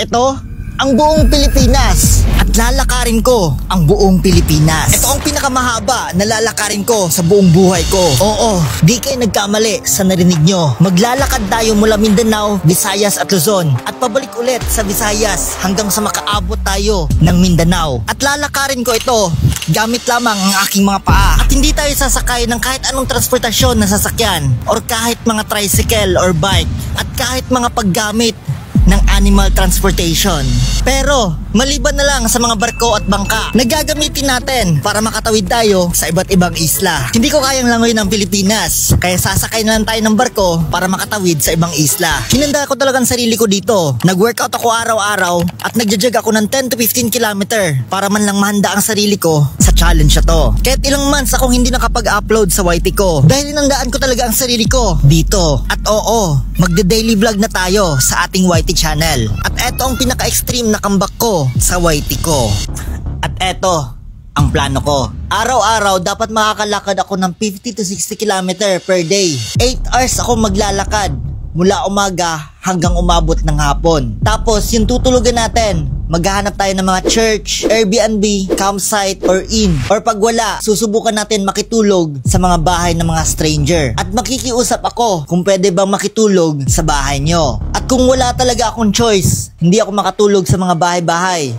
ito ang buong Pilipinas at lalakarin ko ang buong Pilipinas. Ito ang pinakamahaba na lalakarin ko sa buong buhay ko. Oo, di kayo nagkamali sa narinig nyo. Maglalakad tayo mula Mindanao, Visayas at Luzon at pabalik ulit sa Visayas hanggang sa makaabot tayo ng Mindanao. At lalakarin ko ito gamit lamang ang aking mga paa. At hindi tayo sasakay ng kahit anong transportasyon na sasakyan or kahit mga tricycle or bike at kahit mga paggamit ng animal transportation. Pero maliban na lang sa mga barko at bangka na gagamitin natin para makatawid tayo sa iba't ibang isla. Hindi ko kayang langoy ng Pilipinas, kaya sasakay na lang tayo ng barko para makatawid sa ibang isla. Hinanda ko talagang sarili ko dito. Nag-workout ako araw-araw at nagja-jog ako ng 10 to 15 kilometer para man lang mahanda ang sarili ko sa challenge na to. Kahit ilang months akong hindi nakapag-upload sa YT ko dahil hinandaan ko talaga ang sarili ko dito. At oo, magde-daily vlog na tayo sa ating YT channel. At eto ang pinaka-extreme na comeback ko sa YT ko. At eto ang plano ko. Araw-araw dapat makakalakad ako ng 50 to 60 km per day. 8 hours ako maglalakad mula umaga hanggang umabot ng hapon. Tapos yung tutulugan natin, maghahanap tayo ng mga church, Airbnb, campsite, or inn. Or pag wala, susubukan natin makitulog sa mga bahay ng mga stranger. At makikiusap ako kung pwede bang makitulog sa bahay nyo. At kung wala talaga akong choice, hindi ako makatulog sa mga bahay-bahay,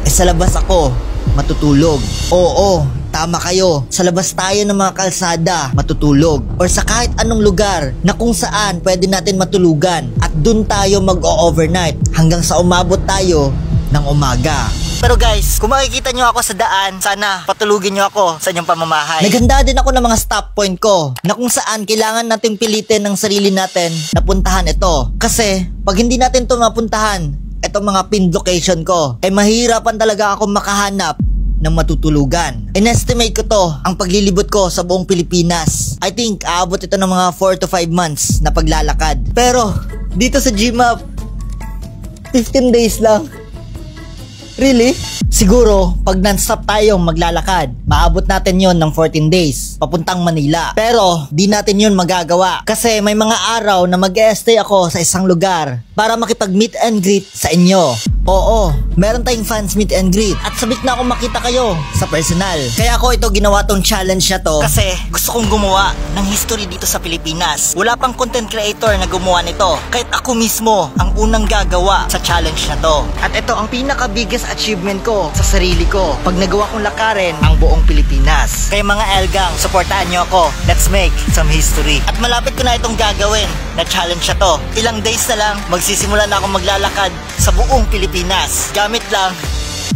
sa labas ako matutulog. Oo, tama kayo. Sa labas tayo ng mga kalsada matutulog. Or sa kahit anong lugar na kung saan pwede natin matulugan. At dun tayo mag-o-overnight hanggang sa umabot tayo ng umaga. Pero guys, kung makikita nyo ako sa daan, sana patulugin nyo ako sa inyong pamamahay. Naghanda din ako ng mga stop point ko na kung saan kailangan natin pilitin ng sarili natin na puntahan ito. Kasi pag hindi natin ito mapuntahan, itong mga pinned location ko, ay mahirapan talaga ako makahanap ng matutulugan. In-estimate ko to, ang paglilibot ko sa buong Pilipinas. I think aabot ito ng mga 4 to 5 months na paglalakad. Pero dito sa GMAP, 15 days lang. Really? Siguro, pag non-stop tayong maglalakad, maabot natin yon ng 14 days, papuntang Manila. Pero, di natin yon magagawa. Kasi may mga araw na mag-e-stay ako sa isang lugar para makipag-meet and greet sa inyo. Oo, meron tayong fans meet and greet. At sabik na akong makita kayo sa personal. Kaya ako ito ginawa tong challenge na to kasi gusto kong gumawa ng history dito sa Pilipinas. Wala pang content creator na gumawa nito. Kahit ako mismo ang unang gagawa sa challenge na to. At ito ang pinaka-biggest achievement ko sa sarili ko pag nagawa kong lakarin ang buong Pilipinas. Kaya mga Elgang, supportahan nyo ako. Let's make some history. At malapit ko na itong gagawin na challenge na to. Ilang days na lang, magsisimula na ako maglalakad sa buong Pilipinas. Gamit lang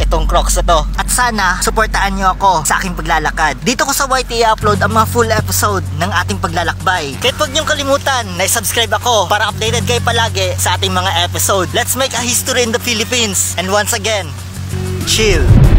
itong Crocs na to. At sana, supportahan nyo ako sa aking paglalakad. Dito ko sa YT i-upload ang mga full episode ng ating paglalakbay. Kahit huwag nyong kalimutan na i-subscribe ako para updated kayo palagi sa ating mga episode. Let's make a history in the Philippines. And once again, chill.